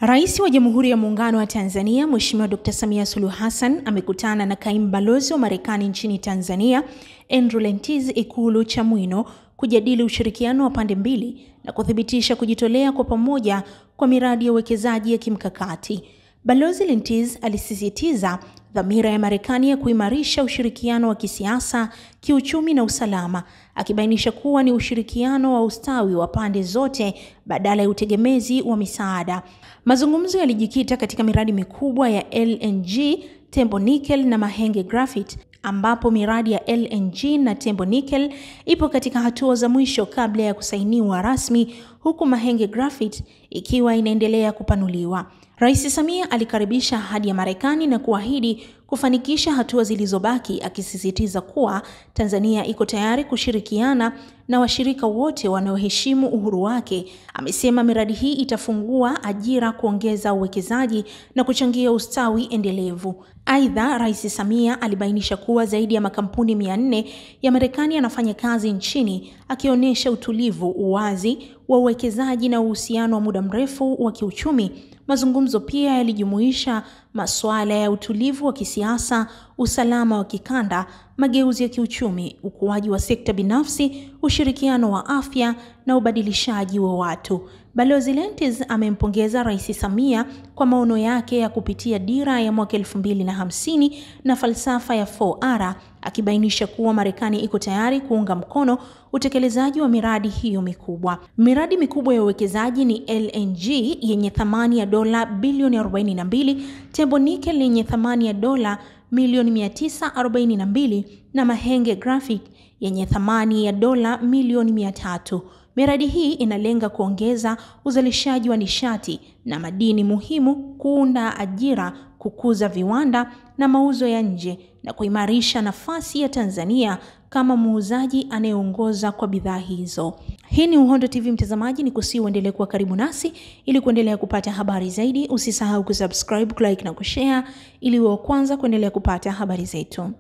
Rais wa Jamhuri ya Muungano wa Tanzania, Mheshimiwa Dr. Samia Suluhu Hassan amekutana na kaimu balozi wa Marekani nchini Tanzania, Andrew Lentiz, Ikulu Chamwino, kujadili ushirikiano wa pande mbili na kuthibitisha kujitolea kwa pamoja kwa miradi ya uwekezaji ya kimkakati. Balozi Lentiz alisisitiza dhamira ya Marekani ya kuimarisha ushirikiano wa kisiasa, kiuchumi na usalama, akibainisha kuwa ni ushirikiano wa ustawi wa pande zote badala ya utegemezi wa misaada. Mazungumzo yalijikita katika miradi mikubwa ya LNG, Tembo Nickel na Mahenge Graphite, ambapo miradi ya LNG na Tembo Nickel ipo katika hatua za mwisho kabla ya kusainiwa rasmi, huku Mahenge Graphite ikiwa inaendelea kupanuliwa. Rais Samia alikaribisha ahadi ya Marekani na kuahidi kufanikisha hatua zilizobaki, akisisitiza kuwa Tanzania iko tayari kushirikiana na washirika wote wanaoheshimu uhuru wake. Amesema miradi hii itafungua ajira, kuongeza uwekezaji na kuchangia ustawi endelevu. Aidha, Rais Samia alibainisha kuwa zaidi ya makampuni 400 ya Marekani yanafanya kazi nchini, akionyesha utulivu, uwazi wa uwekezaji na uhusiano wa muda mrefu wa kiuchumi. Mazungumzo pia yalijumuisha masuala ya utulivu wa kisiasa, usalama wa kikanda, mageuzi ya kiuchumi, ukuaji wa sekta binafsi, ushirikiano wa afya na ubadilishaji wa watu. Balozi Lentiz amempongeza Rais Samia kwa maono yake ya kupitia dira ya mwaka 2050 na falsafa ya 4R, akibainisha kuwa Marekani iko tayari kuunga mkono utekelezaji wa miradi hiyo mikubwa. Miradi mikubwa ya uwekezaji ni LNG yenye thamani ya dola bilioni 42, Tembo Nickel yenye thamani ya dola milioni 942 na Mahenge Graphite yenye thamani ya dola milioni 300. Miradi hii inalenga kuongeza uzalishaji wa nishati na madini muhimu, kuunda ajira, kukuza viwanda na mauzo ya nje na kuimarisha nafasi ya Tanzania kama muuzaji anayeongoza kwa bidhaa hizo. Hii ni Uhondo TV mtazamaji, ni kusihi uendelee kuwa karibu nasi ili kuendelea kupata habari zaidi. Usisahau kusubscribe, like na kushare ili uwe wa kwanza kuendelea kupata habari zetu.